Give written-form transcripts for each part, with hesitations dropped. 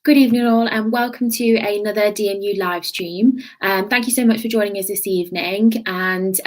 Good evening all and welcome to another DMU live stream. Thank you so much for joining us this evening, and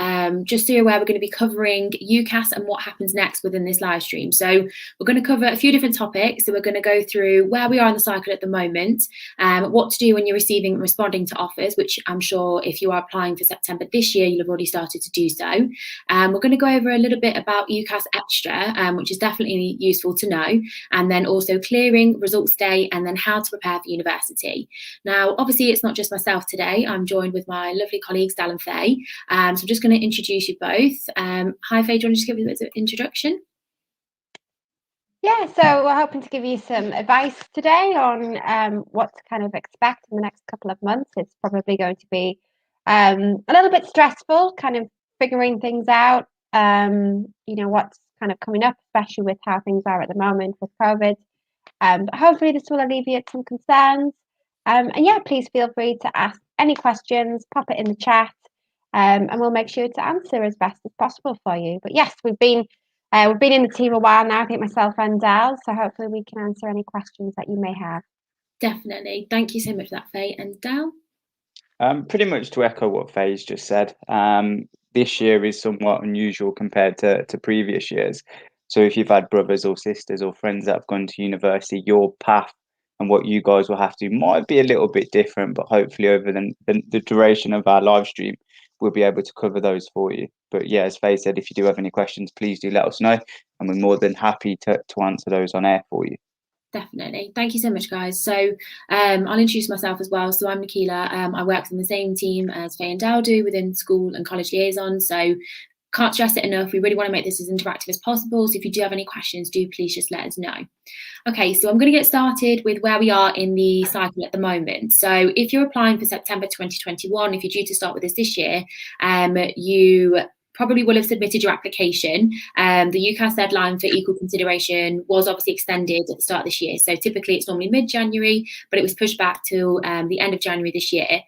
just so you're aware, we're going to be covering UCAS and what happens next within this live stream. So we're going to cover a few different topics. So we're going to go through where we are in the cycle at the moment, what to do when you're receiving and responding to offers, which I'm sure if you are applying for September this year, you'll have already started to do so. We're going to go over a little bit about UCAS Extra, which is definitely useful to know, and then also clearing, results day, and then how to prepare for university. Now, obviously, it's not just myself today. I'm joined with my lovely colleagues, Dal and Faye. So I'm just going to introduce you both. Hi, Faye, do you want to just give me a bit of introduction? Yeah, so we're hoping to give you some advice today on what to kind of expect in the next couple of months. It's probably going to be a little bit stressful, kind of figuring things out, what's kind of coming up, especially with how things are at the moment with COVID. But hopefully this will alleviate some concerns. And yeah, please feel free to ask any questions, pop it in the chat, and we'll make sure to answer as best as possible for you. But yes, we've been in the team a while now, I think myself and Dal, so hopefully we can answer any questions that you may have. Definitely. Thank you so much for that, Faye. And Dal? Pretty much to echo what Faye's just said, this year is somewhat unusual compared to previous years. So if you've had brothers or sisters or friends that have gone to university, your path and what you guys will have to do might be a little bit different, but hopefully over the duration of our live stream, we'll be able to cover those for you. But yeah, as Faye said, if you do have any questions, please do let us know, and we're more than happy to answer those on air for you. Definitely. Thank you so much, guys. So I'll introduce myself as well. So I'm Nikila. I work in the same team as Faye and Dal do within school and college liaison. So can't stress it enough. We really want to make this as interactive as possible. So if you do have any questions, do please just let us know. Okay, so I'm going to get started with where we are in the cycle at the moment. So if you're applying for September 2021, if you're due to start with us this year, you probably will have submitted your application. The UCAS deadline for equal consideration was obviously extended at the start of this year. So typically it's normally mid-January, but it was pushed back till the end of January this year.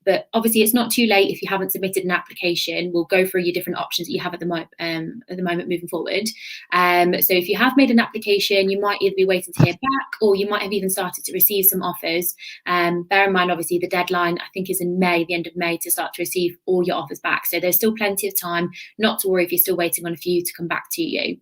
But obviously it's not too late if you haven't submitted an application. We'll go through your different options that you have at the moment moving forward. So if you have made an application, you might either be waiting to hear back, or you might have even started to receive some offers. Bear in mind, obviously, the deadline, I think, is in May, the end of May, to start to receive all your offers back. So there's still plenty of time, not to worry if you're still waiting on a few to come back to you.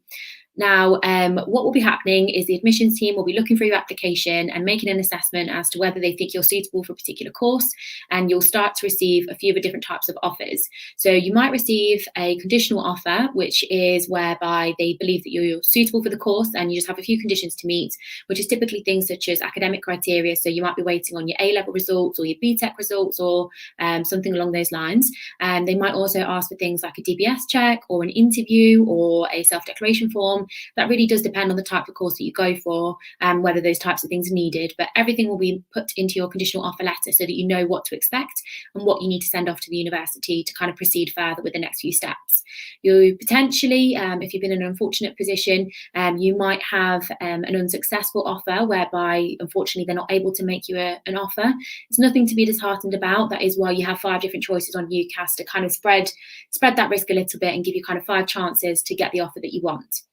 Now, what will be happening is the admissions team will be looking through your application and making an assessment as to whether they think you're suitable for a particular course, and you'll start to receive a few of the different types of offers. So you might receive a conditional offer, which is whereby they believe that you're suitable for the course and you just have a few conditions to meet, which is typically things such as academic criteria. So you might be waiting on your A-level results or your BTEC results or something along those lines. And they might also ask for things like a DBS check or an interview or a self-declaration form. That really does depend on the type of course that you go for and whether those types of things are needed. But everything will be put into your conditional offer letter so that you know what to expect and what you need to send off to the university to kind of proceed further with the next few steps. You potentially, if you've been in an unfortunate position, you might have an unsuccessful offer whereby, unfortunately, they're not able to make you an offer. It's nothing to be disheartened about. That is why you have 5 different choices on UCAS to kind of spread that risk a little bit and give you kind of 5 chances to get the offer that you want.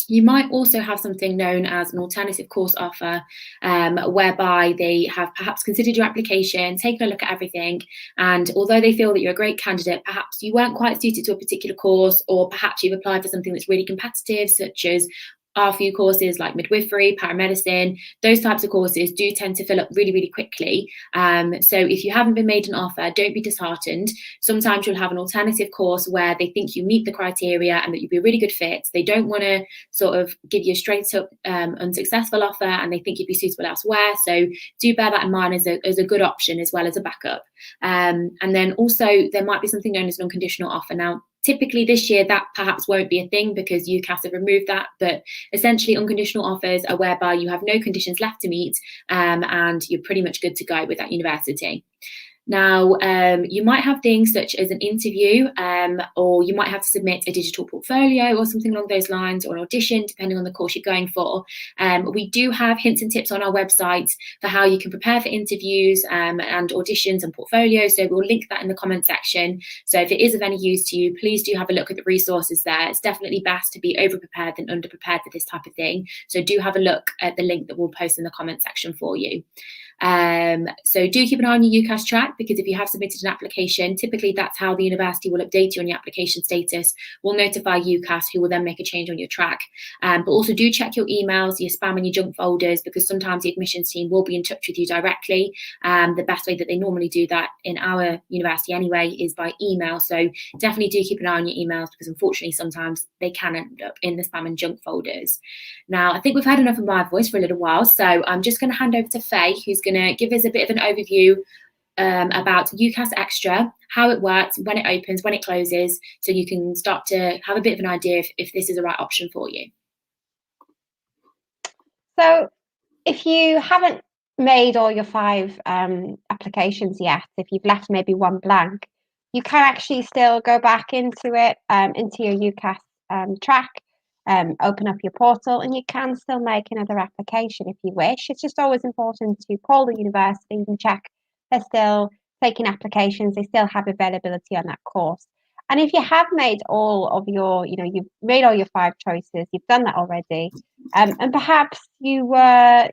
You might also have something known as an alternative course offer, whereby they have perhaps considered your application, taken a look at everything, and although they feel that you're a great candidate, perhaps you weren't quite suited to a particular course, or perhaps you've applied for something that's really competitive, such as our few courses like midwifery, paramedicine. Those types of courses do tend to fill up really, really quickly. So if you haven't been made an offer, don't be disheartened. Sometimes you'll have an alternative course where they think you meet the criteria and that you'll be a really good fit. They don't want to sort of give you a straight up unsuccessful offer, and they think you'd be suitable elsewhere. So do bear that in mind as a good option as well as a backup. And then also there might be something known as an unconditional offer. Now, typically this year that perhaps won't be a thing because UCAS have removed that, but essentially unconditional offers are whereby you have no conditions left to meet and you're pretty much good to go with that university. Now, you might have things such as an interview, or you might have to submit a digital portfolio or something along those lines, or an audition, depending on the course you're going for. We do have hints and tips on our website for how you can prepare for interviews and auditions and portfolios. So we'll link that in the comment section. So if it is of any use to you, please do have a look at the resources there. It's definitely best to be over-prepared than under-prepared for this type of thing. So do have a look at the link that we'll post in the comment section for you. So do keep an eye on your UCAS track, because if you have submitted an application, typically that's how the university will update you on your application status. We'll notify UCAS, who will then make a change on your track. But also do check your emails, your spam and your junk folders, because sometimes the admissions team will be in touch with you directly. The best way that they normally do that in our university anyway is by email. So definitely do keep an eye on your emails, because unfortunately sometimes they can end up in the spam and junk folders. Now, I think we've had enough of my voice for a little while, so I'm just going to hand over to Faye, who's going to give us a bit of an overview about UCAS Extra, how it works, when it opens, when it closes, so you can start to have a bit of an idea if this is the right option for you. So if you haven't made all your 5 applications yet, if you've left maybe one blank, you can actually still go back into it, into your UCAS track, open up your portal, and you can still make another application if you wish. It's just always important to call the university and check they're still taking applications, they still have availability on that course. And if you have made all of your, you've made all your 5 choices, you've done that already, and perhaps you were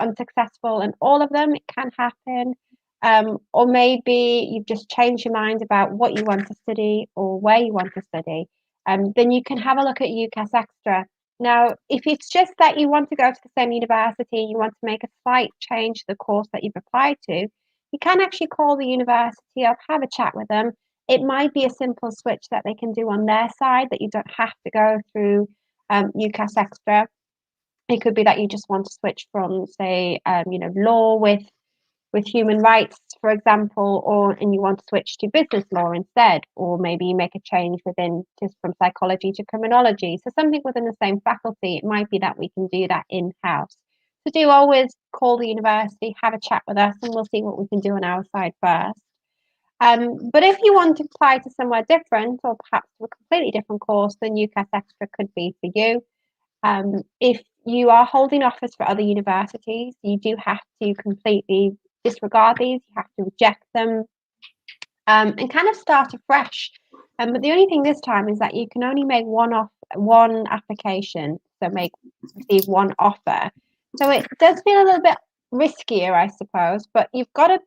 unsuccessful in all of them, it can happen. Or maybe you've just changed your mind about what you want to study or where you want to study. Then you can have a look at UCAS Extra. Now, if it's just that you want to go to the same university, you want to make a slight change to the course that you've applied to, you can actually call the university up, have a chat with them. It might be a simple switch that they can do on their side, that you don't have to go through UCAS Extra. It could be that you just want to switch from, say, law with human rights, for example, and you want to switch to business law instead, or maybe you make a change within, just from psychology to criminology. So something within the same faculty, it might be that we can do that in-house. So do always call the university, have a chat with us, and we'll see what we can do on our side first. But if you want to apply to somewhere different, or perhaps to a completely different course, then UCAS Extra could be for you. If you are holding offers for other universities, you do have to completely disregard these. You have to reject them, and kind of start afresh. But the only thing this time is that you can only make one application, so receive one offer. So it does feel a little bit riskier, I suppose. But you've got to,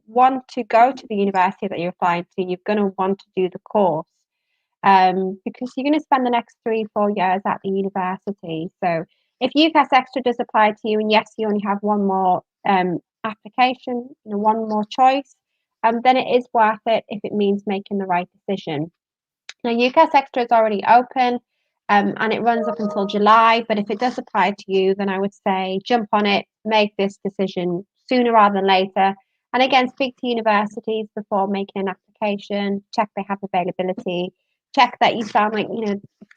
want to go to the university that you're applying to. You're going to want to do the course, because you're going to spend the next 3-4 years at the university. So if UCAS Extra does apply to you, and yes, you only have one more application, one more choice, then it is worth it if it means making the right decision. Now, UCAS Extra is already open, and it runs up until July, but if it does apply to you, then I would say jump on it, make this decision sooner rather than later. And again, speak to universities before making an application, check they have availability, check that you sound like,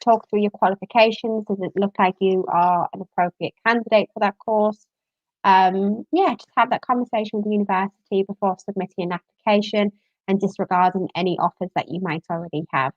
talk through your qualifications. Does it look like you are an appropriate candidate for that course? Just have that conversation with the university before submitting an application and disregarding any offers that you might already have.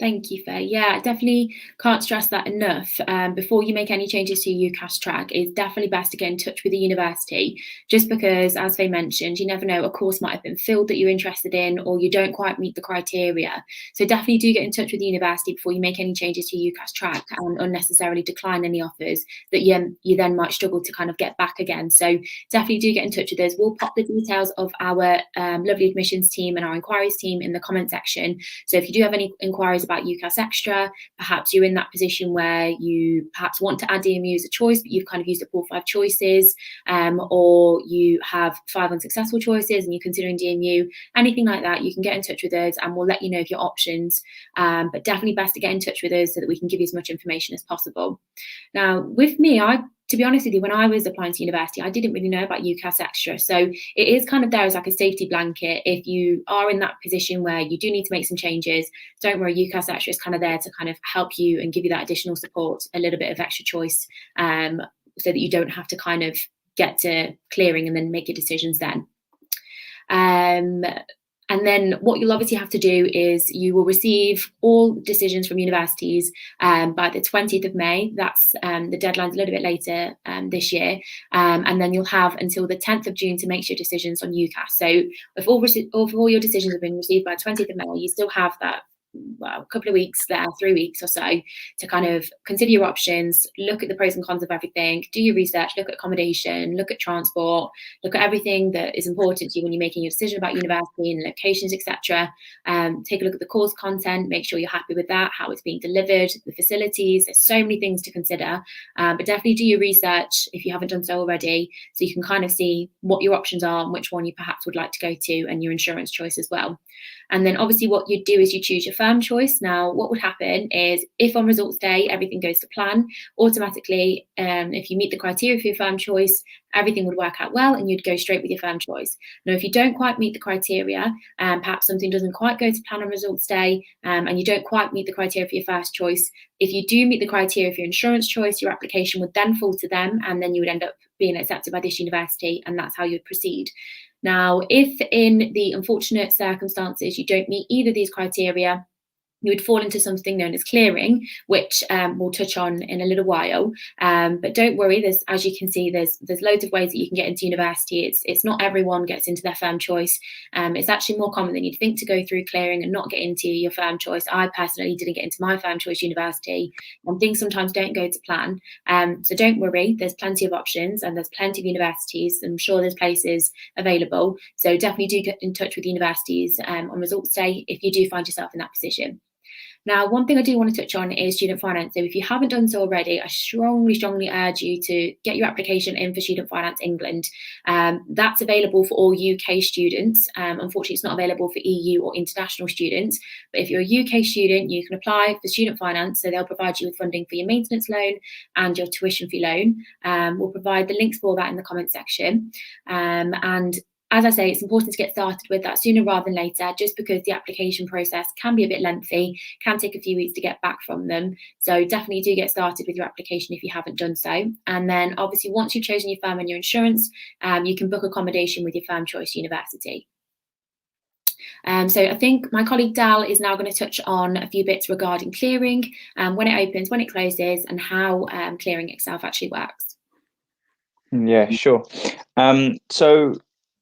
Thank you, Faye. Yeah, I definitely can't stress that enough. Before you make any changes to your UCAS track, it's definitely best to get in touch with the university, just because, as Faye mentioned, you never know, a course might have been filled that you're interested in, or you don't quite meet the criteria. So definitely do get in touch with the university before you make any changes to your UCAS track and unnecessarily decline any offers that you then might struggle to kind of get back again. So definitely do get in touch with us. We'll pop the details of our lovely admissions team and our inquiries team in the comment section. So if you do have any inquiries about UCAS Extra, perhaps you're in that position where you perhaps want to add DMU as a choice, but you've kind of used up all 5 choices, or you have 5 unsuccessful choices and you're considering DMU, anything like that, you can get in touch with us and we'll let you know of your options. But definitely best to get in touch with us so that we can give you as much information as possible. Now, with me, to be honest with you, when I was applying to university, I didn't really know about UCAS Extra. So it is kind of there as like a safety blanket. If you are in that position where you do need to make some changes, don't worry, UCAS Extra is kind of there to kind of help you and give you that additional support, a little bit of extra choice, so that you don't have to kind of get to clearing and then make your decisions then. And then what you'll obviously have to do is you will receive all decisions from universities by the 20th of May. That's the deadline's a little bit later this year. And then you'll have until the 10th of June to make your decisions on UCAS. So if all your decisions have been received by 20th of May, you still have that a couple of weeks there, 3 weeks or so, to kind of consider your options, look at the pros and cons of everything, do your research, look at accommodation, look at transport, look at everything that is important to you when you're making your decision about university and locations, etc. Take a look at the course content, make sure you're happy with that, how it's being delivered, the facilities. There's so many things to consider, but definitely do your research if you haven't done so already, so you can kind of see what your options are and which one you perhaps would like to go to, and your insurance choice as well. And then obviously what you do is you choose your firm choice. Now, what would happen is if on results day everything goes to plan, automatically, if you meet the criteria for your firm choice, everything would work out well and you'd go straight with your firm choice. Now, if you don't quite meet the criteria, perhaps something doesn't quite go to plan on results day, and you don't quite meet the criteria for your first choice, if you do meet the criteria for your insurance choice, your application would then fall to them, and then you would end up being accepted by this university, and that's how you would proceed. Now, if in the unfortunate circumstances you don't meet either of these criteria, you would fall into something known as clearing, which we'll touch on in a little while. But don't worry, as you can see, there's loads of ways that you can get into university. It's not everyone gets into their firm choice. It's actually more common than you'd think to go through clearing and not get into your firm choice. I personally didn't get into my firm choice university, and things sometimes don't go to plan. So don't worry, there's plenty of options and there's plenty of universities. I'm sure there's places available. So definitely do get in touch with universities on results day if you do find yourself in that position. Now, one thing I do want to touch on is student finance. So if you haven't done so already, I strongly urge you to get your application in for Student Finance England. That's available for all UK students. Unfortunately, it's not available for EU or international students. But if you're a UK student, you can apply for student finance. So they'll provide you with funding for your maintenance loan and your tuition fee loan. We'll provide the links for that in the comment section. And as I say, it's important to get started with that sooner rather than later, just because the application process can be a bit lengthy, can take a few weeks to get back from them. So definitely do get started with your application if you haven't done so. And then obviously once you've chosen your firm and your insurance, you can book accommodation with your firm choice university. So I think my colleague Dal is now going to touch on a few bits regarding clearing, when it opens, when it closes, and how clearing itself actually works. Yeah, sure. So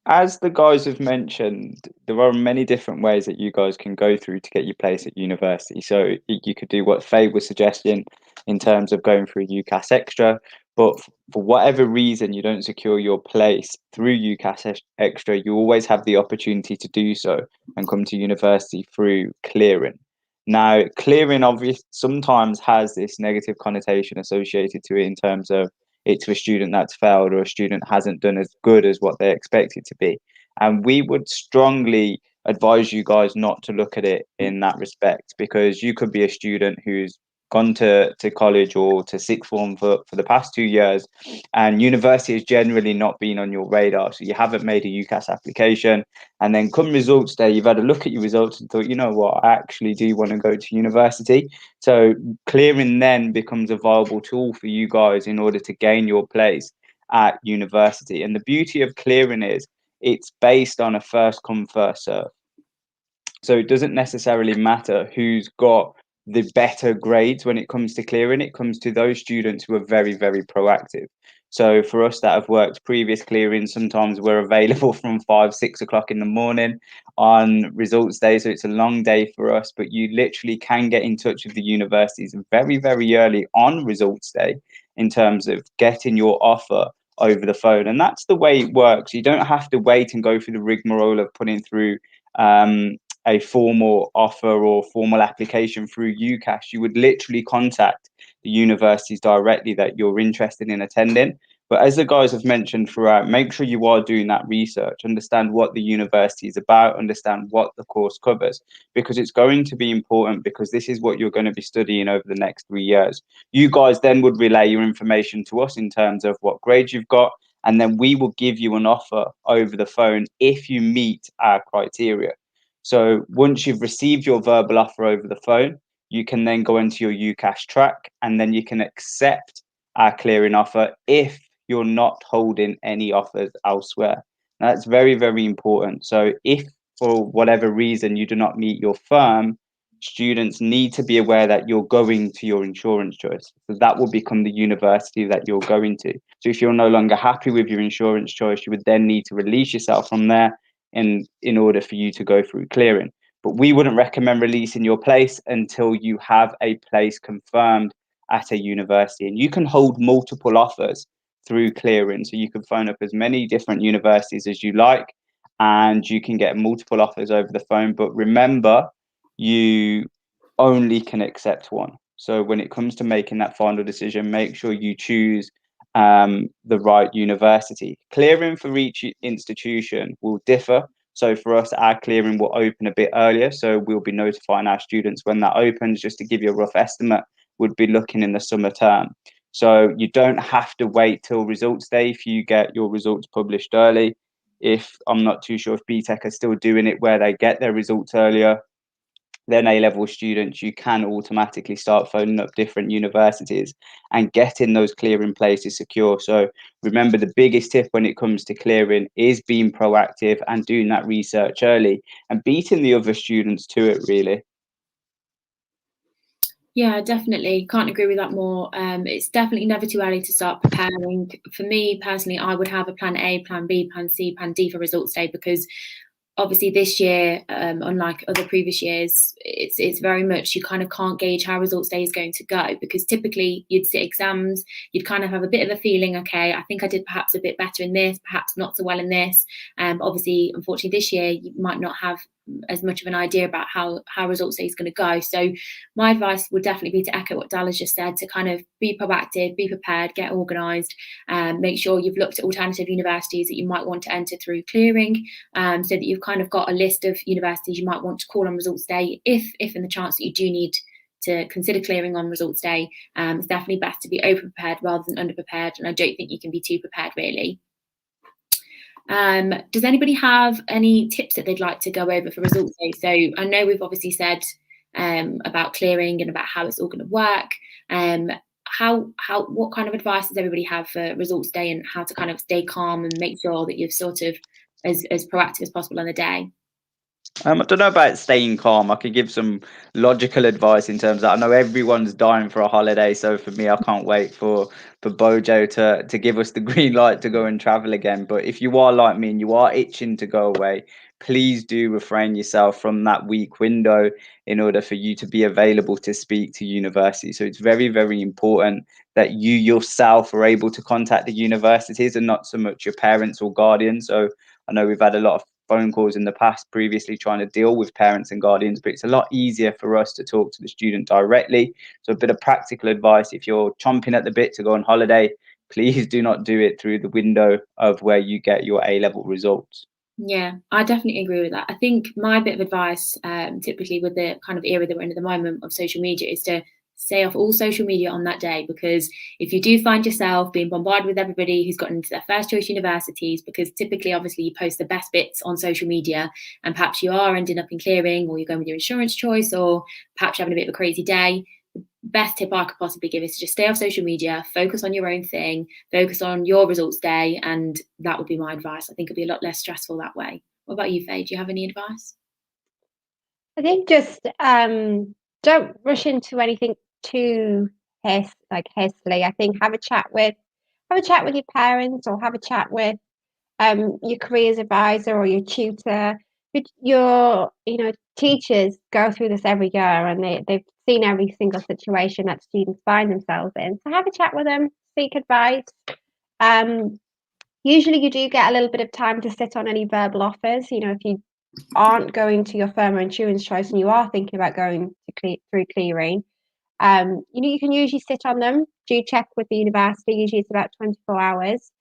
as the guys have mentioned, there are many different ways that you guys can go through to get your place at university. So you could do what Faye was suggesting in terms of going through UCAS Extra, but for whatever reason you don't secure your place through UCAS Extra, you always have the opportunity to do so and come to university through clearing. Now, clearing obviously sometimes has this negative connotation associated to it in terms of it's for a student that's failed or a student hasn't done as good as what they expected to be. And we would strongly advise you guys not to look at it in that respect, because you could be a student who's gone to college or to sixth form for the past 2 years, and university has generally not been on your radar. So you haven't made a UCAS application. And then come results day, you've had a look at your results and thought, you know what, I actually do want to go to university. So clearing then becomes a viable tool for you guys in order to gain your place at university. And the beauty of clearing is it's based on a first come, first serve. So it doesn't necessarily matter who's got the better grades when it comes to clearing. It comes to those students who are very, very proactive. So for us that have worked previous clearings, sometimes we're available from 5, 6 o'clock in the morning on results day. So it's a long day for us, but you literally can get in touch with the universities very, very early on results day in terms of getting your offer over the phone. And that's the way it works. You don't have to wait and go through the rigmarole of putting through a formal offer or formal application through UCAS. You would literally contact the universities directly that you're interested in attending. But as the guys have mentioned throughout, make sure you are doing that research, understand what the university is about, understand what the course covers, because it's going to be important, because this is what you're going to be studying over the next 3 years. You guys then would relay your information to us in terms of what grades you've got, and then we will give you an offer over the phone if you meet our criteria. So once you've received your verbal offer over the phone, you can then go into your UCAS track, and then you can accept our clearing offer if you're not holding any offers elsewhere. That's very, very important. So if for whatever reason you do not meet your firm, students need to be aware that you're going to your insurance choice. So that will become the university that you're going to. So if you're no longer happy with your insurance choice, you would then need to release yourself from there in order for you to go through clearing. But we wouldn't recommend releasing your place until you have a place confirmed at a university. And you can hold multiple offers through clearing. So you can phone up as many different universities as you like, and you can get multiple offers over the phone. But remember, you only can accept one. So when it comes to making that final decision, make sure you choose the right university. Clearing for each institution will differ. So for us, our clearing will open a bit earlier. So we'll be notifying our students when that opens. Just to give you a rough estimate, would be looking in the summer term. So you don't have to wait till results day if you get your results published early. If I'm not too sure if BTEC are still doing it where they get their results earlier, then A-level students, you can automatically start phoning up different universities and getting those clearing places secure. So remember, the biggest tip when it comes to clearing is being proactive and doing that research early and beating the other students to it, really. Yeah, definitely. Can't agree with that more. It's definitely never too early to start preparing. For me personally, I would have a plan A, plan B, plan C, plan D for results day, because obviously this year, unlike other previous years, it's very much you kind of can't gauge how results day is going to go, because typically you'd sit exams, you'd kind of have a bit of a feeling, okay, I think I did perhaps a bit better in this, perhaps not so well in this. Obviously, unfortunately, this year you might not have as much of an idea about how results day is going to go. So my advice would definitely be to echo what Dal has just said, to kind of be proactive, be prepared, get organised, make sure you've looked at alternative universities that you might want to enter through clearing, so that you've kind of got a list of universities you might want to call on results day if in the chance that you do need to consider clearing on results day. It's definitely best to be over prepared rather than under prepared, and I don't think you can be too prepared, really. Does anybody have any tips that they'd like to go over for results day? So I know we've obviously said about clearing and about how it's all going to work. What kind of advice does everybody have for results day, and how to kind of stay calm and make sure that you're sort of as proactive as possible on the day? I don't know about staying calm. I could give some logical advice in terms of, I know everyone's dying for a holiday, so for me, I can't wait for Bojo to give us the green light to go and travel again. But if you are like me and you are itching to go away, please do refrain yourself from that week window in order for you to be available to speak to university. So it's very, very important that you yourself are able to contact the universities and not so much your parents or guardians. So I know we've had a lot of phone calls in the past previously trying to deal with parents and guardians, but it's a lot easier for us to talk to the student directly. So a bit of practical advice: if you're chomping at the bit to go on holiday, please do not do it through the window of where you get your A-level results. Yeah, I definitely agree with that. I think my bit of advice, typically with the kind of era that we're in at the moment of social media, is to stay off all social media on that day, because if you do find yourself being bombarded with everybody who's gotten into their first choice universities, because typically obviously you post the best bits on social media, and perhaps you are ending up in clearing, or you're going with your insurance choice, or perhaps you're having a bit of a crazy day, the best tip I could possibly give is to just stay off social media, focus on your own thing, focus on your results day, and that would be my advice. I think it'd be a lot less stressful that way. What about you, Faye? Do you have any advice? I think just don't rush into anything too hastily. I think have a chat with your parents, or have a chat with your careers advisor or your tutor. Your teachers go through this every year, and they've seen every single situation that students find themselves in. So have a chat with them, seek advice. Usually you do get a little bit of time to sit on any verbal offers. If you aren't going to your firm or insurance choice and you are thinking about going to through clearing, you can usually sit on them. Do check with the university. Usually it's about 24 hours.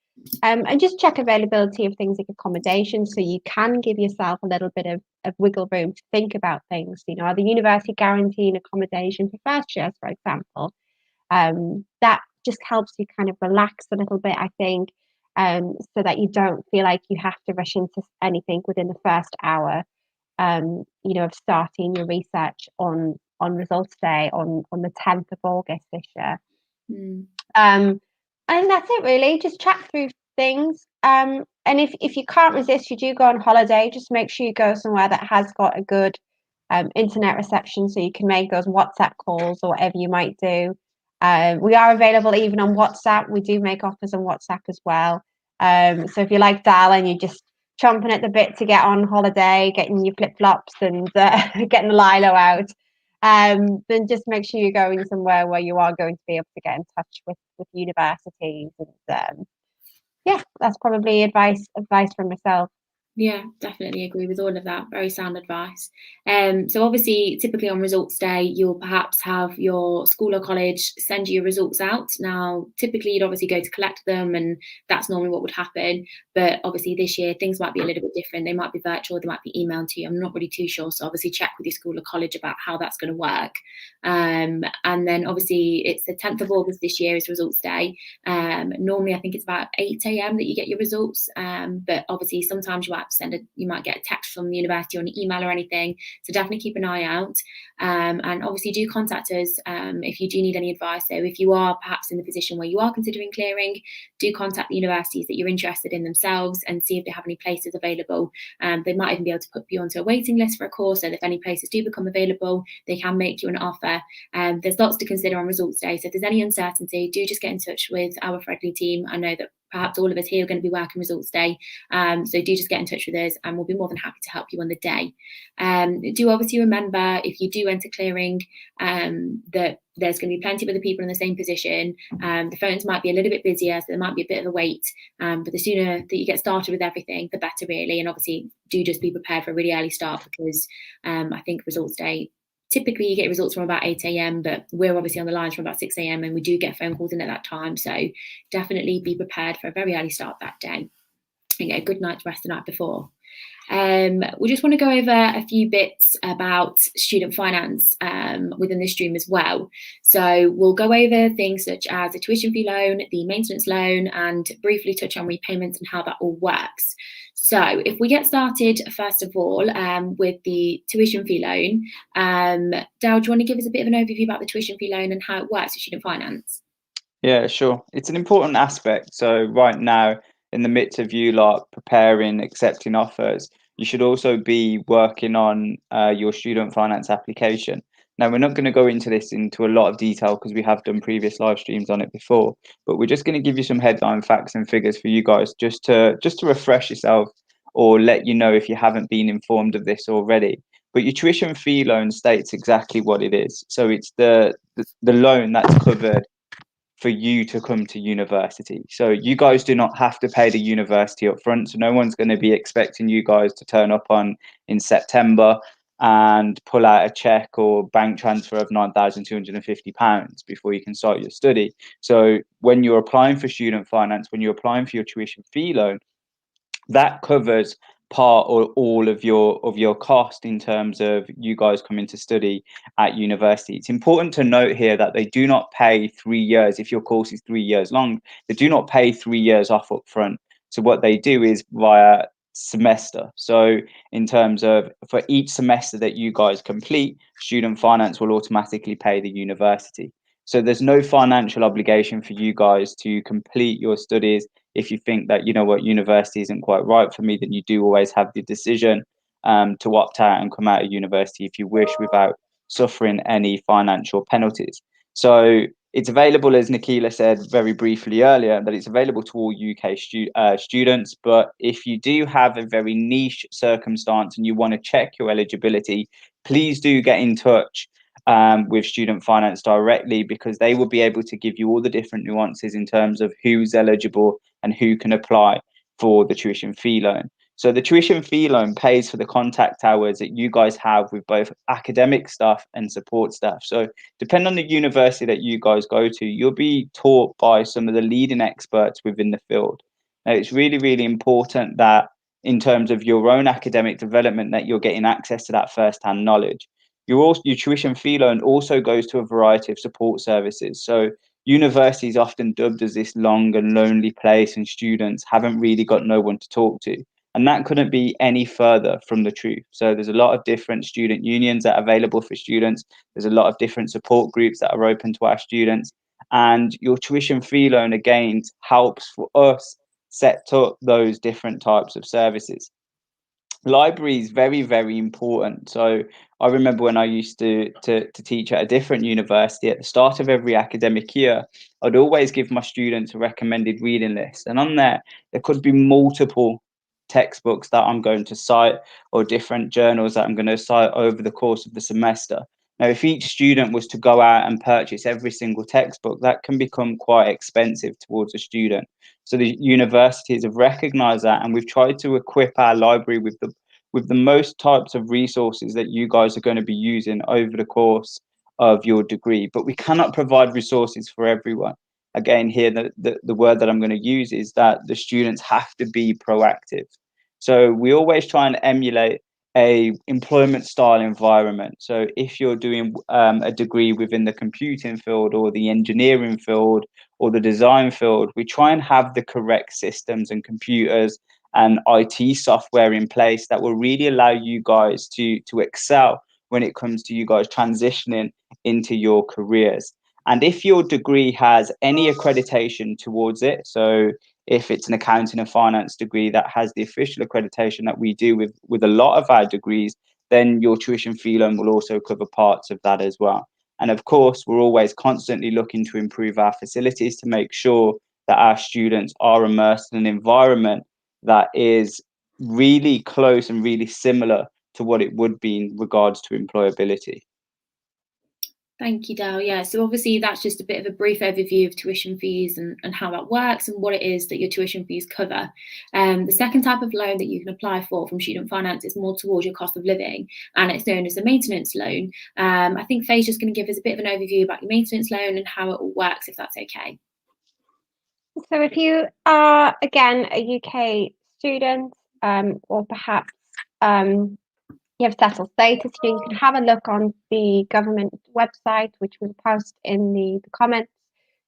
And just check availability of things like accommodation, so you can give yourself a little bit of wiggle room to think about things. Are the university guaranteeing accommodation for first years, for example? That just helps you kind of relax a little bit, I think, so that you don't feel like you have to rush into anything within the first hour, of starting your research on results day on the 10th of August this year. And that's it, really. Just chat through things. and if you can't resist, you do go on holiday, just make sure you go somewhere that has got a good internet reception, so you can make those WhatsApp calls or whatever you might do. We are available even on WhatsApp. We do make offers on WhatsApp as well. So if you like dialing, you're just chomping at the bit to get on holiday, getting your flip-flops and getting the Lilo out, then just make sure you're going somewhere where you are going to be able to get in touch with universities. And yeah, that's probably advice from myself. Yeah, definitely agree with all of that. Very sound advice. So obviously, typically on results day, you'll perhaps have your school or college send you your results out. Now, typically you'd obviously go to collect them, and that's normally what would happen. But obviously this year, things might be a little bit different. They might be virtual, they might be emailed to you. I'm not really too sure. So obviously check with your school or college about how that's going to work. And then obviously it's the 10th of August this year is results day. Normally I think it's about 8 a.m. that you get your results. But obviously sometimes you might get a text from the university or an email or anything, so definitely keep an eye out, and obviously do contact us if you do need any advice. So if you are perhaps in the position where you are considering clearing, do contact the universities that you're interested in themselves and see if they have any places available. They might even be able to put you onto a waiting list for a course, so that if any places do become available, they can make you an offer. There's lots to consider on results day, so if there's any uncertainty, do just get in touch with our friendly team. I know that perhaps all of us here are going to be working results day, so do just get in touch with us and we'll be more than happy to help you on the day. Do obviously remember, if you do enter clearing, that there's going to be plenty of other people in the same position. The phones might be a little bit busier, so there might be a bit of a wait, but the sooner that you get started with everything, the better really. And obviously do just be prepared for a really early start, because I think results day, typically you get results from about 8 a.m, but we're obviously on the lines from about 6 a.m, and we do get phone calls in at that time. So definitely be prepared for a very early start that day and get a good night's rest the night before. We just want to go over a few bits about student finance within this stream as well. So we'll go over things such as the tuition fee loan, the maintenance loan, and briefly touch on repayments and how that all works. So if we get started, first of all, with the tuition fee loan, Dal, do you want to give us a bit of an overview about the tuition fee loan and how it works with student finance? Yeah, sure. It's an important aspect. So right now, in the midst of you like preparing, accepting offers, you should also be working on your student finance application. Now, we're not going to go into this into a lot of detail because we have done previous live streams on it before, but we're just going to give you some headline facts and figures for you guys just to refresh yourself, or let you know if you haven't been informed of this already. But your tuition fee loan states exactly what it is. So it's the loan that's covered for you to come to university. So you guys do not have to pay the university up front. So no one's going to be expecting you guys to turn up in September and pull out a check or bank transfer of £9,250 before you can start your study. So when you're applying for student finance, when you're applying for your tuition fee loan, that covers part or all of your cost in terms of you guys coming to study at university. It's important to note here that they do not pay 3 years. If your course is 3 years long, they do not pay 3 years off up front. So what they do is via semester. So in terms of, for each semester that you guys complete, student finance will automatically pay the university. So there's no financial obligation for you guys to complete your studies. If you think that, you know what, university isn't quite right for me, then you do always have the decision to opt out and come out of university if you wish, without suffering any financial penalties. So it's available, as Nikila said very briefly earlier, that it's available to all UK students. But if you do have a very niche circumstance and you want to check your eligibility, please do get in touch with student finance directly, because they will be able to give you all the different nuances in terms of who's eligible and who can apply for the tuition fee loan. So the tuition fee loan pays for the contact hours that you guys have with both academic staff and support staff. So depending on the university that you guys go to, you'll be taught by some of the leading experts within the field. Now, it's really, really important that in terms of your own academic development, that you're getting access to that first-hand knowledge. Your tuition fee loan also goes to a variety of support services. So university is often dubbed as this long and lonely place, and students haven't really got no one to talk to. And that couldn't be any further from the truth. So there's a lot of different student unions that are available for students. There's a lot of different support groups that are open to our students. And your tuition fee loan, again, helps for us set up those different types of services. Library is very, very important. So I remember when I used to teach at a different university, at the start of every academic year, I'd always give my students a recommended reading list, and on there could be multiple textbooks that I'm going to cite, or different journals that I'm going to cite over the course of the semester. Now, if each student was to go out and purchase every single textbook, that can become quite expensive towards a student. So the universities have recognized that, and we've tried to equip our library with the most types of resources that you guys are going to be using over the course of your degree. But we cannot provide resources for everyone. Again, here the word that I'm going to use is that the students have to be proactive. So we always try and emulate a employment style environment. So if you're doing a degree within the computing field, or the engineering field, or the design field, we try and have the correct systems and computers and IT software in place that will really allow you guys to excel when it comes to you guys transitioning into your careers. And if your degree has any accreditation towards it, so if it's an accounting and finance degree that has the official accreditation that we do with a lot of our degrees, then your tuition fee loan will also cover parts of that as well. And of course, we're always constantly looking to improve our facilities to make sure that our students are immersed in an environment that is really close and really similar to what it would be in regards to employability. Thank you, Dale. Yeah, so obviously that's just a bit of a brief overview of tuition fees and how that works and what it is that your tuition fees cover. The second type of loan that you can apply for from student finance is more towards your cost of living, and it's known as a maintenance loan. I think Faye's just going to give us a bit of an overview about your maintenance loan and how it all works, if that's okay. So if you are, again, a UK student, or perhaps you have settled status, you can have a look on the government website, which we'll post in the comments,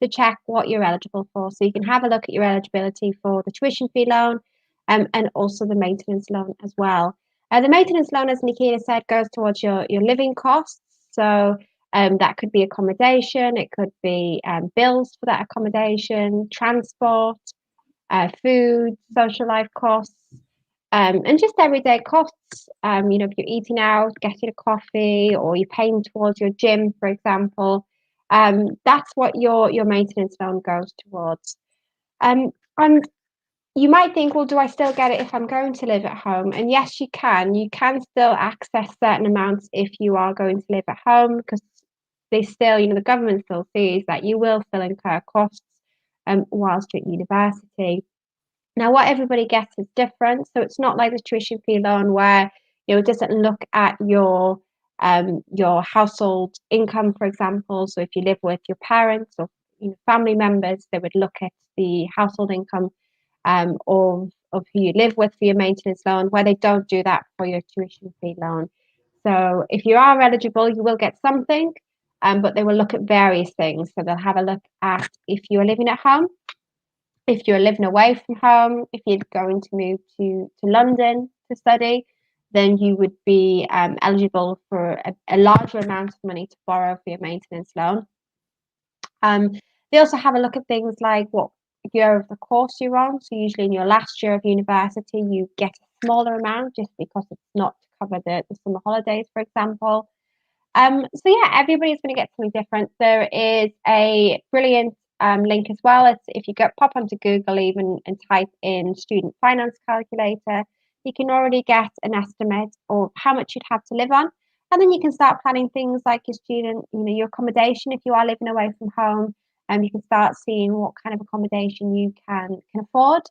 to check what you're eligible for. So you can have a look at your eligibility for the tuition fee loan, and also the maintenance loan as well. The maintenance loan, as Nikita said, goes towards your living costs. So that could be accommodation, it could be bills for that accommodation, transport, food, social life costs, and just everyday costs. If you're eating out, getting a coffee, or you're paying towards your gym, for example, that's what your maintenance loan goes towards. And you might think, well, do I still get it if I'm going to live at home? And yes, you can. You can still access certain amounts if you are going to live at home, because they still, the government still sees that you will still incur costs whilst you're at university. Now, what everybody gets is different. So it's not like the tuition fee loan where it doesn't look at your household income, for example. So if you live with your parents or family members, they would look at the household income of who you live with for your maintenance loan, where they don't do that for your tuition fee loan. So if you are eligible, you will get something, but they will look at various things. So they'll have a look at if you're living at home, if you're living away from home, if you're going to move to London to study, then you would be eligible for a larger amount of money to borrow for your maintenance loan. They also have a look at things like what year of the course you're on. So usually in your last year of university, you get a smaller amount just because it's not to cover the summer holidays, for example. So yeah, everybody's going to get something different. There is a brilliant link as well. It's if you pop onto Google even and type in student finance calculator, you can already get an estimate of how much you'd have to live on, and then you can start planning things like your accommodation if you are living away from home, and you can start seeing what kind of accommodation you can afford.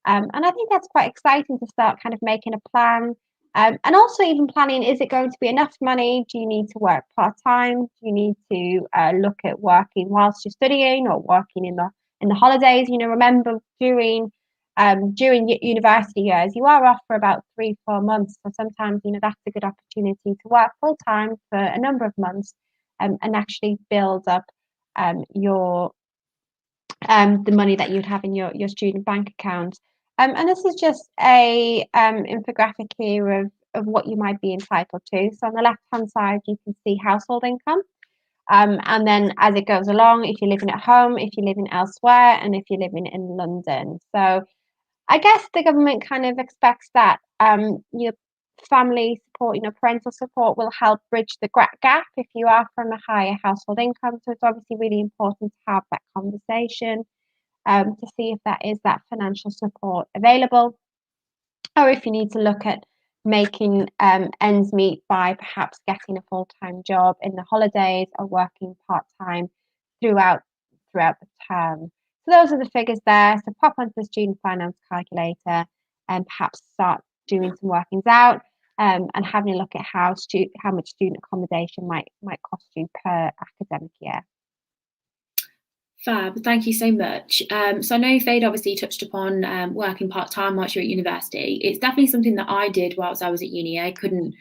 And I think that's quite exciting to start kind of making a plan. And also even planning, is it going to be enough money? Do you need to work part-time? Do you need to look at working whilst you're studying, or working in the holidays? Remember during university years, you are off for about 3-4 months. So sometimes, that's a good opportunity to work full-time for a number of months, and actually build up the money that you'd have in your student bank account. And this is just a infographic here of what you might be entitled to. So on the left-hand side, you can see household income. And then as it goes along, if you're living at home, if you're living elsewhere, and if you're living in London. So I guess the government kind of expects that your family support, parental support will help bridge the gap if you are from a higher household income. So it's obviously really important to have that conversation to see if that is that financial support available, or if you need to look at making ends meet by perhaps getting a full-time job in the holidays or working part-time throughout the term. So those are the figures there. So pop onto the student finance calculator and perhaps start doing some workings out and having a look at how much student accommodation might cost you per academic year. Fab, thank you so much. So I know Fade obviously touched upon working part-time whilst you're at university. It's definitely something that I did whilst I was at uni. I couldn't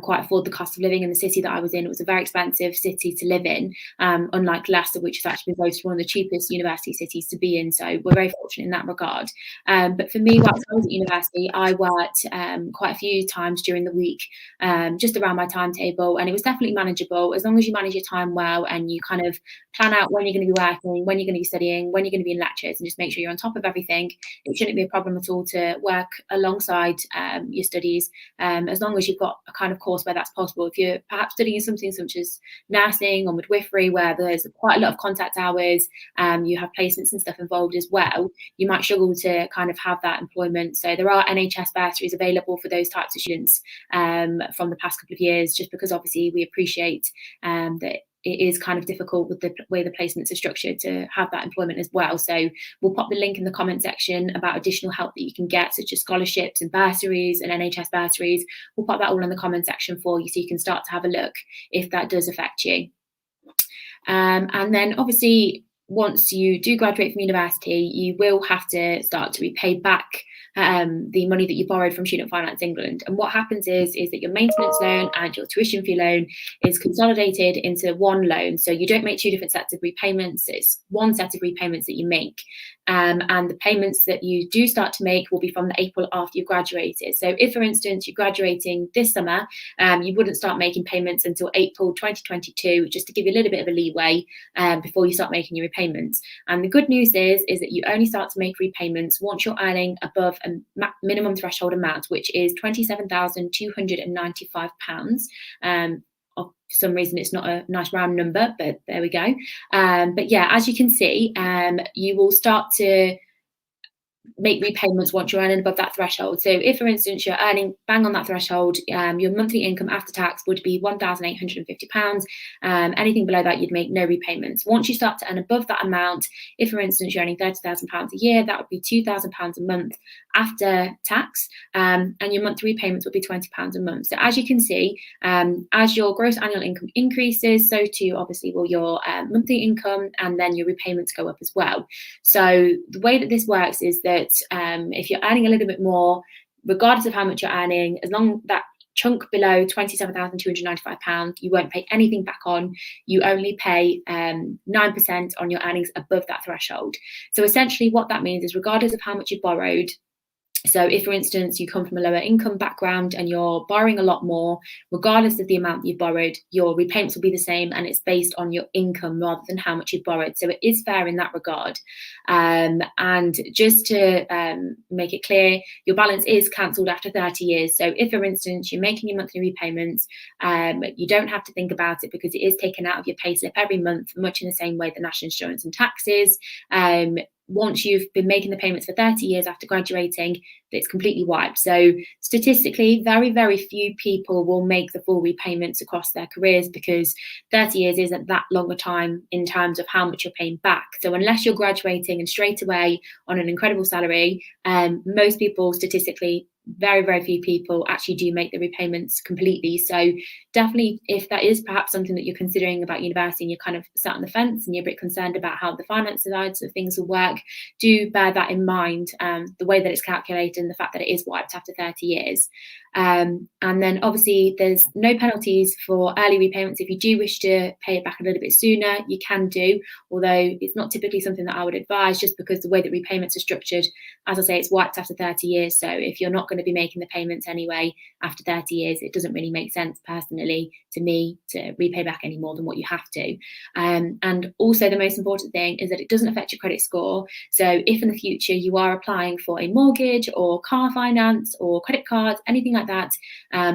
quite afford the cost of living in the city that I was in. It was a very expensive city to live in, unlike Leicester, which has actually been voted one of the cheapest university cities to be in. So we're very fortunate in that regard. But for me, whilst I was at university, I worked quite a few times during the week, just around my timetable, and it was definitely manageable as long as you manage your time well and you kind of plan out when you're going to be working, when you're going to be studying, when you're going to be in lectures, and just make sure you're on top of everything. It shouldn't be a problem at all to work alongside your studies, as long as you've got a kind of course where that's possible. If you're perhaps studying something such as nursing or midwifery, where there's quite a lot of contact hours, you have placements and stuff involved as well, you might struggle to kind of have that employment. So there are NHS bursaries available for those types of students from the past couple of years, just because obviously we appreciate that it is kind of difficult with the way the placements are structured to have that employment as well. So we'll pop the link in the comment section about additional help that you can get, such as scholarships and bursaries and NHS bursaries. We'll pop that all in the comment section for you so you can start to have a look if that does affect you. And then obviously, once you do graduate from university, you will have to start to repay back the money that you borrowed from Student Finance England. And what happens is that your maintenance loan and your tuition fee loan is consolidated into one loan. So you don't make two different sets of repayments. It's one set of repayments that you make. And the payments that you do start to make will be from the April after you've graduated. So if, for instance, you're graduating this summer, you wouldn't start making payments until April 2022, just to give you a little bit of a leeway before you start making your repayments. And the good news is that you only start to make repayments once you're earning above a minimum threshold amount, which is £27,295. For some reason it's not a nice round number, but there we go. But yeah, as you can see, you will start to make repayments once you're earning above that threshold. So if, for instance, you're earning bang on that threshold, your monthly income after tax would be £1,850. Anything below that, you'd make no repayments. Once you start to earn above that amount, if, for instance, you're earning £30,000 a year, that would be £2,000 a month after tax, and your monthly repayments would be £20 a month. So as you can see, as your gross annual income increases, so too obviously will your monthly income, and then your repayments go up as well. So the way that this works is that if you're earning a little bit more, regardless of how much you're earning, as long as that chunk below £27,295, you won't pay anything back on. You only pay 9% on your earnings above that threshold. So essentially what that means is, regardless of how much you borrowed, so if, for instance, you come from a lower income background and you're borrowing a lot more, regardless of the amount that you borrowed, your repayments will be the same, and it's based on your income rather than how much you borrowed. So it is fair in that regard. And just to make it clear, your balance is cancelled after 30 years. So if, for instance, you're making your monthly repayments, you don't have to think about it, because it is taken out of your payslip every month, much in the same way the national insurance and taxes. Once you've been making the payments for 30 years after graduating, it's completely wiped. So statistically, very, very few people will make the full repayments across their careers, because 30 years isn't that long a time in terms of how much you're paying back. So unless you're graduating and straight away on an incredible salary, most people, statistically, very, very few people actually do make the repayments completely. So definitely, if that is perhaps something that you're considering about university and you're kind of sat on the fence and you're a bit concerned about how the finance sides of things will work, do bear that in mind, the way that it's calculated and the fact that it is wiped after 30 years. And then obviously there's no penalties for early repayments. If you do wish to pay it back a little bit sooner, you can do, although it's not typically something that I would advise, just because the way that repayments are structured, as I say, it's wiped after 30 years. So if you're not going to be making the payments anyway after 30 years, it doesn't really make sense personally to me to repay back any more than what you have to. And also the most important thing is that it doesn't affect your credit score. So if in the future you are applying for a mortgage or car finance or credit cards, anything like that,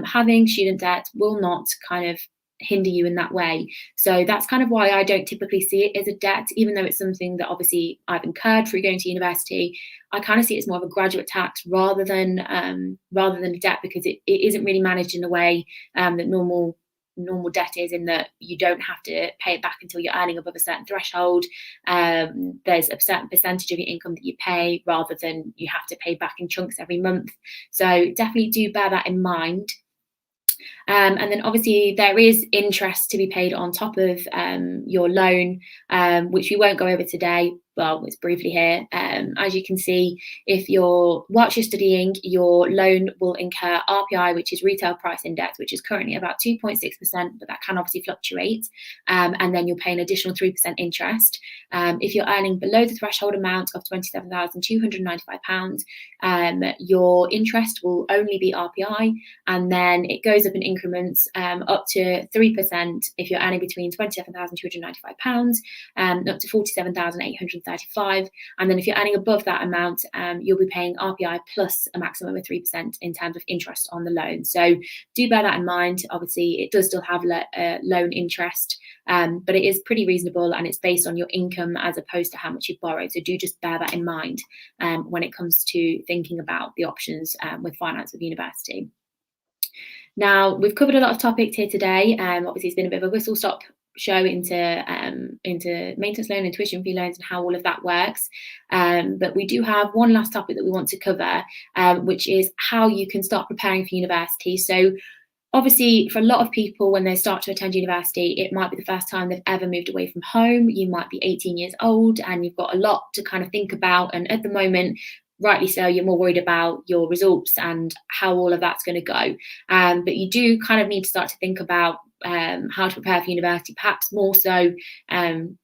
having student debt will not kind of hinder you in that way. So that's kind of why I don't typically see it as a debt, even though it's something that obviously I've incurred through going to university. I kind of see it as more of a graduate tax rather than a debt, because it isn't really managed in a way that normal debt is, in that you don't have to pay it back until you're earning above a certain threshold. There's a certain percentage of your income that you pay, rather than you have to pay back in chunks every month. So definitely do bear that in mind. And then obviously there is interest to be paid on top of your loan, which we won't go over today. Well, it's briefly here. As you can see, whilst you're studying, your loan will incur RPI, which is retail price index, which is currently about 2.6%, but that can obviously fluctuate. And then you'll pay an additional 3% interest. If you're earning below the threshold amount of £27,295, your interest will only be RPI, and then it goes up in increments up to 3% if you're earning between £27,295 up to £47,835. And then if you're earning above that amount, you'll be paying RPI plus a maximum of 3% in terms of interest on the loan. So do bear that in mind. Obviously, it does still have loan interest, but it is pretty reasonable, and it's based on your income as opposed to how much you've borrowed. So do just bear that in mind when it comes to thinking about the options with finance with university. Now, we've covered a lot of topics here today. Obviously, it's been a bit of a whistle-stop show into maintenance loan and tuition fee loans and how all of that works. But we do have one last topic that we want to cover, which is how you can start preparing for university. So obviously, for a lot of people, when they start to attend university, it might be the first time they've ever moved away from home. You might be 18 years old and you've got a lot to kind of think about. And at the moment, rightly so, you're more worried about your results and how all of that's going to go. But you do kind of need to start to think about how to prepare for university, perhaps more so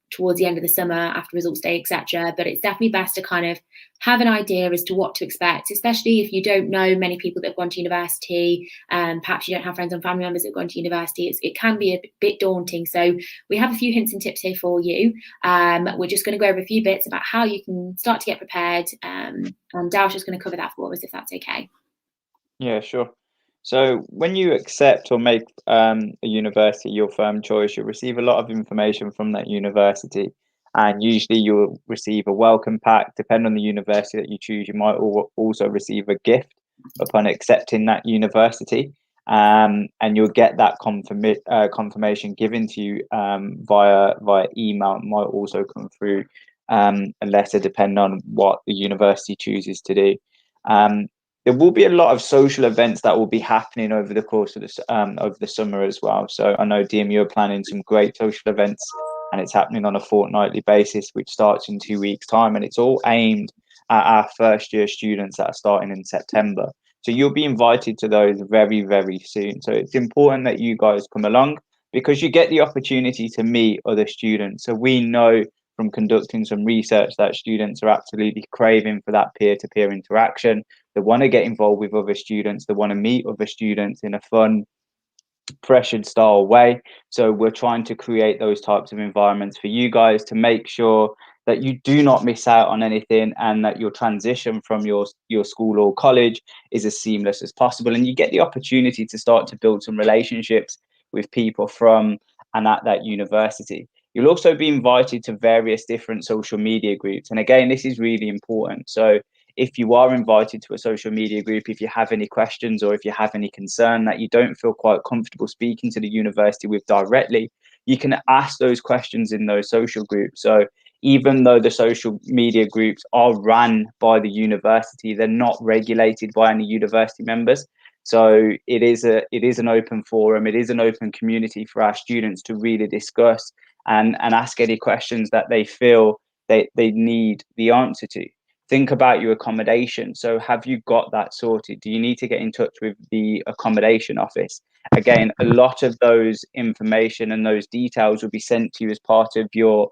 towards the end of the summer after results day, etc. But it's definitely best to kind of have an idea as to what to expect, especially if you don't know many people that have gone to university. Perhaps you don't have friends and family members that have gone to university. It can be a bit daunting. So we have a few hints and tips here for you. We're just going to go over a few bits about how you can start to get prepared. And Dal's just going to cover that for us, if that's okay. Yeah, sure. So when you accept or make a university your firm choice, you'll receive a lot of information from that university, and usually you'll receive a welcome pack. Depending on the university that you choose, you might also receive a gift upon accepting that university, and you'll get that confirmation given to you via email. It might also come through a letter, depending on what the university chooses to do. There will be a lot of social events that will be happening over the course of this over the summer as well. So I know, DMU are planning some great social events, and it's happening on a fortnightly basis, which starts in 2 weeks' time, and it's all aimed at our first year students that are starting in September. So you'll be invited to those very, very soon. So it's important that you guys come along, because you get the opportunity to meet other students. So we know from conducting some research that students are absolutely craving for that peer-to-peer interaction. They want to get involved with other students. They want to meet other students in a fun, pressured style way. So we're trying to create those types of environments for you guys to make sure that you do not miss out on anything, and that your transition from your school or college is as seamless as possible. And you get the opportunity to start to build some relationships with people from and at that university. You'll also be invited to various different social media groups. And again, this is really important. So if you are invited to a social media group, if you have any questions or if you have any concern that you don't feel quite comfortable speaking to the university with directly, you can ask those questions in those social groups. So even though the social media groups are run by the university, they're not regulated by any university members. So it is an open forum. It is an open community for our students to really discuss and ask any questions that they feel they need the answer to. think about your accommodation. So have you got that sorted? Do you need to get in touch with the accommodation office? Again, a lot of those information and those details will be sent to you as part of your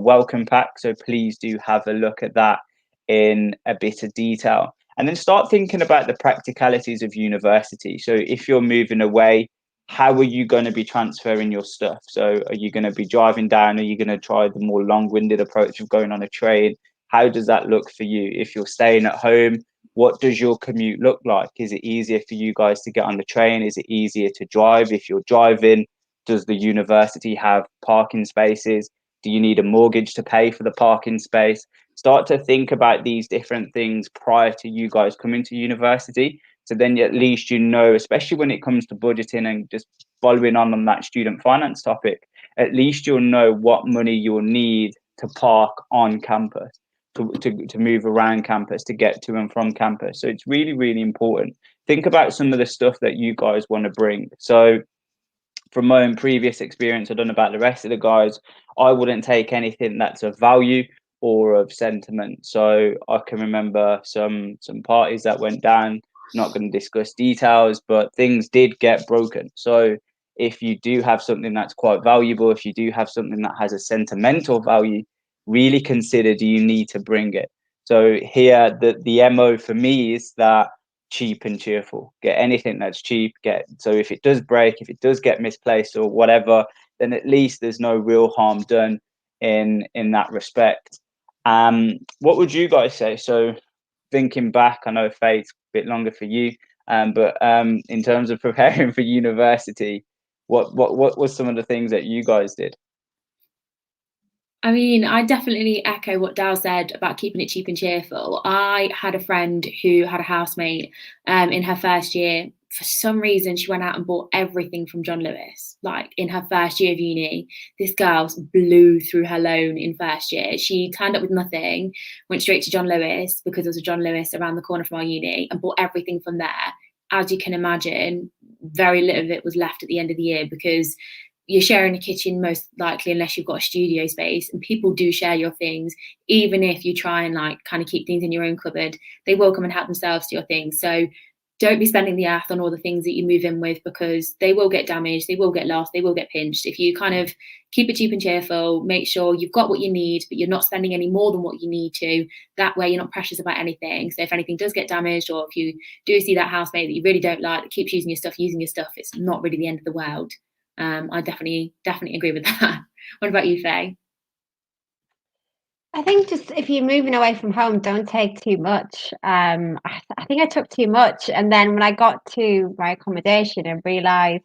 welcome pack. So please do have a look at that in a bit of detail. And then start thinking about the practicalities of university. So if you're moving away, how are you going to be transferring your stuff? So are you going to be driving down? Are you going to try the more long-winded approach of going on a train? How does that look for you? If you're staying at home, what does your commute look like? Is it easier for you guys to get on the train? Is it easier to drive? If you're driving, does the university have parking spaces? Do you need a mortgage to pay for the parking space? Start to think about these different things prior to you guys coming to university. So then at least you know, especially when it comes to budgeting and just following on that student finance topic, at least you'll know what money you'll need to park on campus, to move around campus, to get to and from campus. So it's really, really important. Think about some of the stuff that you guys want to bring. So from my own previous experience, I don't know about the rest of the guys, I wouldn't take anything that's of value or of sentiment. So I can remember some parties that went down, not going to discuss details, but things did get broken. So if you do have something that's quite valuable, if you do have something that has a sentimental value, really consider, do you need to bring it? So here, the MO for me is that cheap and cheerful. Get anything that's cheap. So if it does break, if it does get misplaced or whatever, then at least there's no real harm done in that respect. What would you guys say? So thinking back, I know Faye's a bit longer for you, but in terms of preparing for university, what was some of the things that you guys did? I mean, I definitely echo what Dal said about keeping it cheap and cheerful. I had a friend who had a housemate in her first year. For some reason, she went out and bought everything from John Lewis. Like in her first year of uni, this girl blew through her loan in first year. She turned up with nothing, went straight to John Lewis because there was a John Lewis around the corner from our uni, and bought everything from there. As you can imagine, very little of it was left at the end of the year because you're sharing a kitchen most likely unless you've got a studio space, and people do share your things. Even if you try and like kind of keep things in your own cupboard, they will come and help themselves to your things. So don't be spending the earth on all the things that you move in with, because they will get damaged, they will get lost, they will get pinched. If you kind of keep it cheap and cheerful, make sure you've got what you need, but you're not spending any more than what you need to. That way you're not precious about anything. So if anything does get damaged, or if you do see that housemate that you really don't like that keeps using your stuff, it's not really the end of the world. I definitely agree with that. What about you, Faye? I think just if you're moving away from home, don't take too much. I think I took too much, and then when I got to my accommodation and realised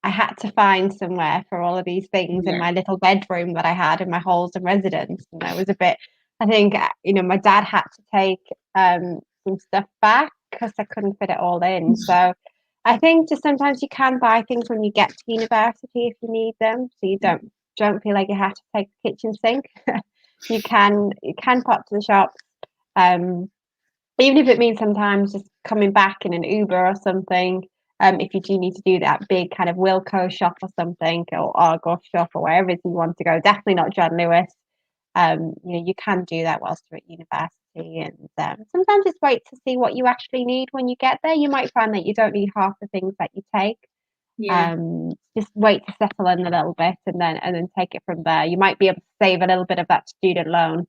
I had to find somewhere for all of these things in my little bedroom that I had in my halls of residence, and I was a bit. I think my dad had to take some stuff back because I couldn't fit it all in. So I think just sometimes you can buy things when you get to university if you need them, so you don't feel like you have to take the kitchen sink. You can pop to the shops, even if it means sometimes just coming back in an Uber or something. If you do need to do that big kind of Wilco shop or something, or Argos shop, or wherever it is you want to go, definitely not John Lewis. You can do that whilst you're at university, and sometimes just wait to see what you actually need when you get there. You might find that you don't need half the things that you take. Just wait to settle in a little bit, and then take it from there. You might be able to save a little bit of that student loan.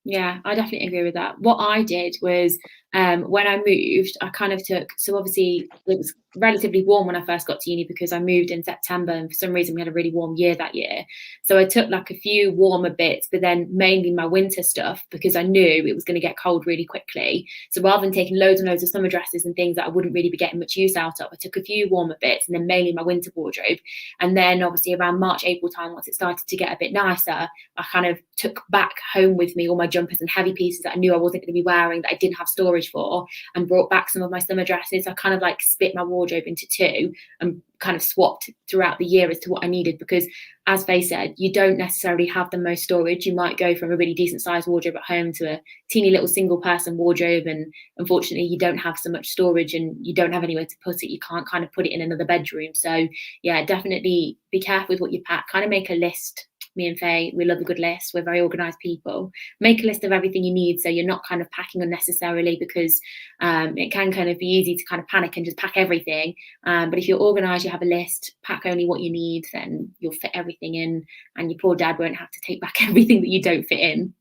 Yeah, I definitely agree with that. What I did was when I moved, I kind of so obviously it was relatively warm when I first got to uni because I moved in September, and for some reason we had a really warm year that year. So I took like a few warmer bits, but then mainly my winter stuff because I knew it was going to get cold really quickly. So rather than taking loads and loads of summer dresses and things that I wouldn't really be getting much use out of, I took a few warmer bits and then mainly my winter wardrobe. And then obviously around March, April time, once it started to get a bit nicer, I kind of took back home with me all my jumpers and heavy pieces that I knew I wasn't going to be wearing, that I didn't have storage for, and brought back some of my summer dresses. I kind of like split my wardrobe into two and kind of swapped throughout the year as to what I needed, because as Faye said, you don't necessarily have the most storage. You might go from a really decent sized wardrobe at home to a teeny little single person wardrobe, and unfortunately you don't have so much storage and you don't have anywhere to put it. You can't kind of put it in another bedroom. So yeah, definitely be careful with what you pack. Kind of make a list me and Faye, we love a good list. We're very organised people. Make a list of everything you need so you're not kind of packing unnecessarily, because it can kind of be easy to kind of panic and just pack everything. But if you're organised, you have a list, pack only what you need, then you'll fit everything in, and your poor dad won't have to take back everything that you don't fit in.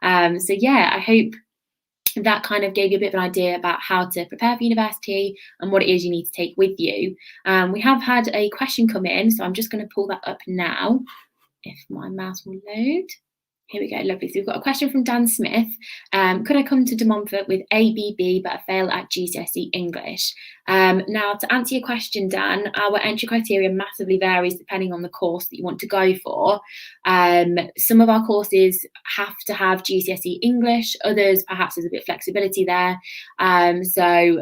So yeah, I hope that kind of gave you a bit of an idea about how to prepare for university and what it is you need to take with you. We have had a question come in, so I'm just going to pull that up now, if my mouse will load. Here we go, lovely. So we've got a question from Dan Smith. Could I come to De Montfort with ABB but a fail at GCSE English? Now, to answer your question, Dan, our entry criteria massively varies depending on the course that you want to go for. Some of our courses have to have GCSE English, others perhaps there's a bit of flexibility there. So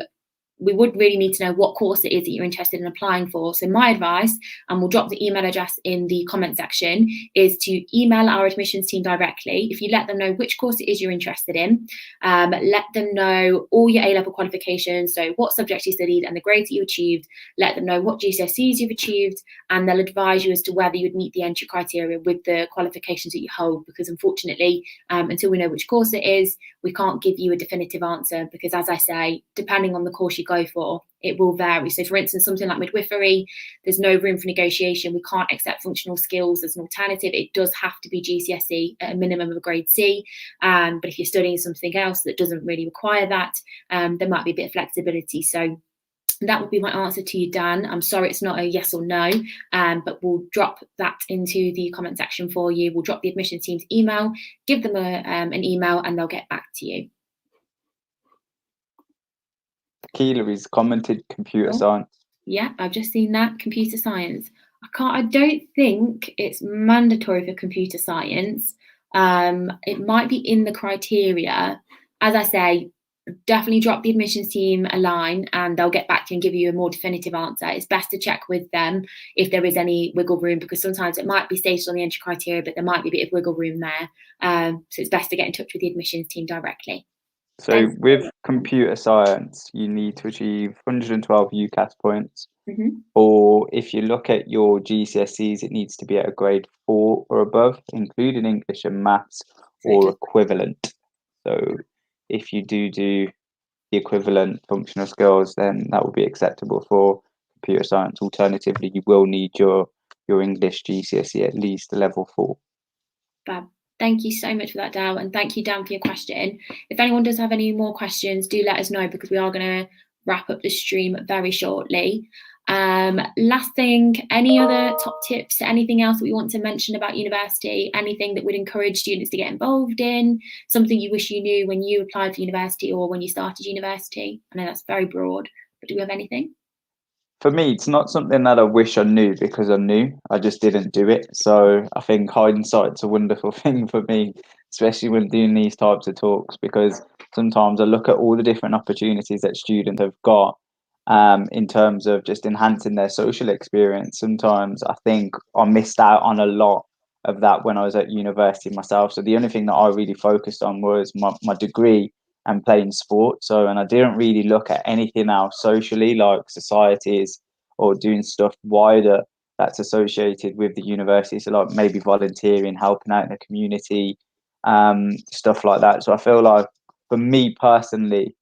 we would really need to know what course it is that you're interested in applying for. So my advice, and we'll drop the email address in the comment section, is to email our admissions team directly. If you let them know which course it is you're interested in, let them know all your A-level qualifications, so what subjects you studied and the grades that you achieved, let them know what GCSEs you've achieved, and they'll advise you as to whether you'd meet the entry criteria with the qualifications that you hold, because unfortunately, until we know which course it is, we can't give you a definitive answer, because as I say, depending on the course you go for, it will vary. So for instance, something like midwifery, there's no room for negotiation. We can't accept functional skills as an alternative. It does have to be GCSE at a minimum of a grade C. But if you're studying something else that doesn't really require that, there might be a bit of flexibility. So that would be my answer to you, Dan. I'm sorry it's not a yes or no, but we'll drop that into the comment section for you. We'll drop the admissions team's email, give them an email, and they'll get back to you. Keela's commented computer science. Yeah, I've just seen that, computer science. I don't think it's mandatory for computer science. It might be in the criteria. As I say, definitely drop the admissions team a line and they'll get back to you and give you a more definitive answer. It's best to check with them if there is any wiggle room, because sometimes it might be stated on the entry criteria, but there might be a bit of wiggle room there. So it's best to get in touch with the admissions team directly. So thanks. With computer science, you need to achieve 112 UCAS points. Or if you look at your GCSEs, it needs to be at a grade 4 or above, including English and maths or equivalent. So if you do the equivalent functional skills, then that will be acceptable for computer science. Alternatively, you will need your English GCSE at least a level 4. Fab. Thank you so much for that, Dal, and thank you, Dan, for your question. If anyone does have any more questions, do let us know, because we are going to wrap up the stream very shortly. Last thing, any other top tips, anything else that we want to mention about university, anything that would encourage students to get involved in, something you wish you knew when you applied for university or when you started university? I know that's very broad, but do we have anything? For me, it's not something that I wish I knew, because I knew, I just didn't do it. So I think hindsight's a wonderful thing for me, especially when doing these types of talks, because sometimes I look at all the different opportunities that students have got in terms of just enhancing their social experience. Sometimes I think I missed out on a lot of that when I was at university myself. So the only thing that I really focused on was my degree and playing sport. So, and I didn't really look at anything else socially, like societies or doing stuff wider that's associated with the university. So like maybe volunteering, helping out in the community, stuff like that. So I feel like for me personally,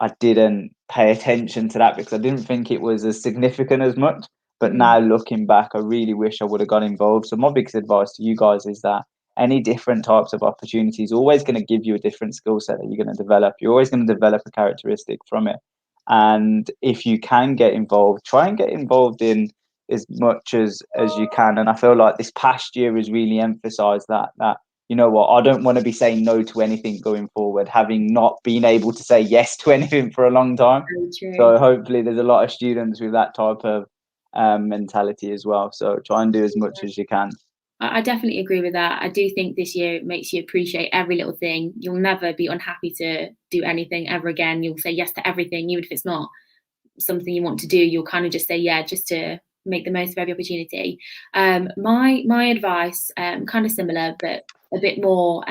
I didn't pay attention to that because I didn't think it was as significant as much. But now looking back, I really wish I would have got involved. So my biggest advice to you guys is that any different types of opportunities always going to give you a different skill set that you're going to develop. You're always going to develop a characteristic from it. And if you can get involved, try and get involved in as much as you can. And I feel like this past year has really emphasized that you know what, I don't want to be saying no to anything going forward, having not been able to say yes to anything for a long time. So hopefully there's a lot of students with that type of mentality as well. So try and do as much as you can. I definitely agree with that. I do think this year makes you appreciate every little thing. You'll never be unhappy to do anything ever again. You'll say yes to everything, even if it's not something you want to do. You'll kind of just say yeah, just to make the most of every opportunity. My advice, kind of similar, but a bit more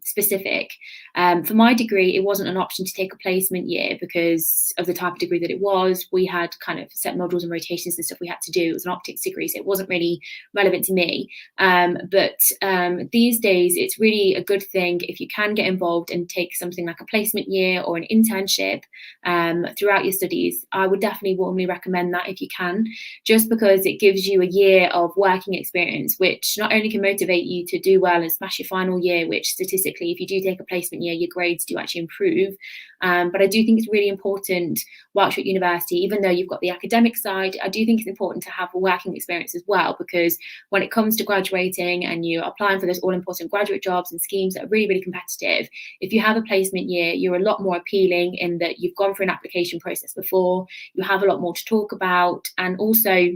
specific. For my degree, it wasn't an option to take a placement year because of the type of degree that it was. We had kind of set modules and rotations and stuff we had to do. It was an optics degree, so it wasn't really relevant to me. But these days, it's really a good thing if you can get involved and take something like a placement year or an internship throughout your studies. I would definitely warmly recommend that if you can, just because it gives you a year of working experience, which not only can motivate you to do well and smash your final year, which statistically, if you do take a placement year, your grades do actually improve. But I do think it's really important whilst you're at university, even though you've got the academic side, I do think it's important to have a working experience as well, because when it comes to graduating and you're applying for those all-important graduate jobs and schemes that are really, really competitive, if you have a placement year, you're a lot more appealing in that you've gone through an application process before, you have a lot more to talk about, and also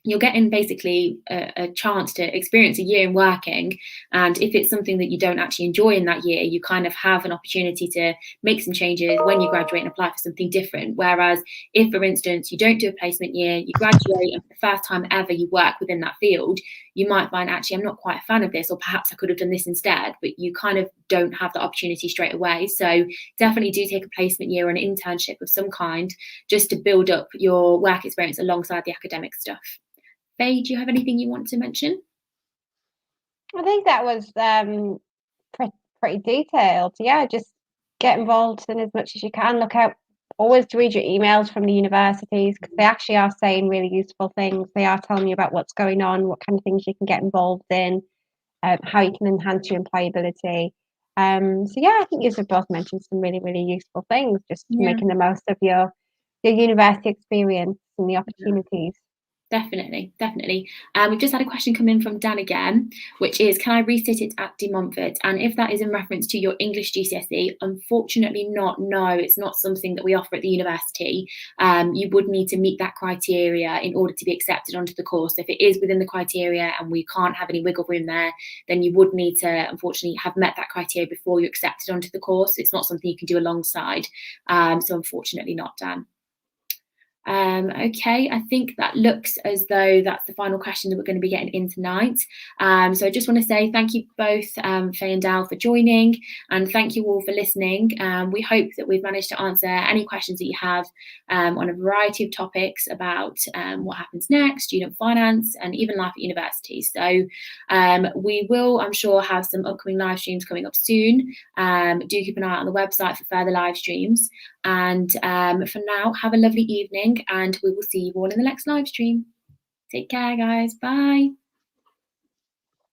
you're getting basically a chance to experience a year in working. And if it's something that you don't actually enjoy in that year, you kind of have an opportunity to make some changes when you graduate and apply for something different. Whereas if, for instance, you don't do a placement year, you graduate and for the first time ever you work within that field, you might find, actually, I'm not quite a fan of this, or perhaps I could have done this instead, but you kind of don't have the opportunity straight away. So definitely do take a placement year or an internship of some kind, just to build up your work experience alongside the academic stuff. Faye, do you have anything you want to mention? I think that was pretty detailed. Yeah, just get involved in as much as you can. Look out, always to read your emails from the universities, because they actually are saying really useful things. They are telling you about what's going on, what kind of things you can get involved in, how you can enhance your employability. So yeah, I think you've both mentioned some really, really useful things, just making the most of your university experience and the opportunities. Definitely. We've just had a question come in from Dan again, which is, can I resit it at De Montfort? And if that is in reference to your English GCSE, unfortunately not. No, it's not something that we offer at the university. You would need to meet that criteria in order to be accepted onto the course. If it is within the criteria and we can't have any wiggle room there, then you would need to, unfortunately, have met that criteria before you're accepted onto the course. It's not something you can do alongside. So unfortunately not, Dan. Okay, I think that looks as though that's the final question that we're going to be getting in tonight. So I just want to say thank you both, Faye and Dal, for joining, and thank you all for listening. We hope that we've managed to answer any questions that you have on a variety of topics about what happens next, student finance, and even life at university. So we will, I'm sure, have some upcoming live streams coming up soon. Do keep an eye out on the website for further live streams. And for now, have a lovely evening, and we will see you all in the next live stream. Take care, guys. Bye.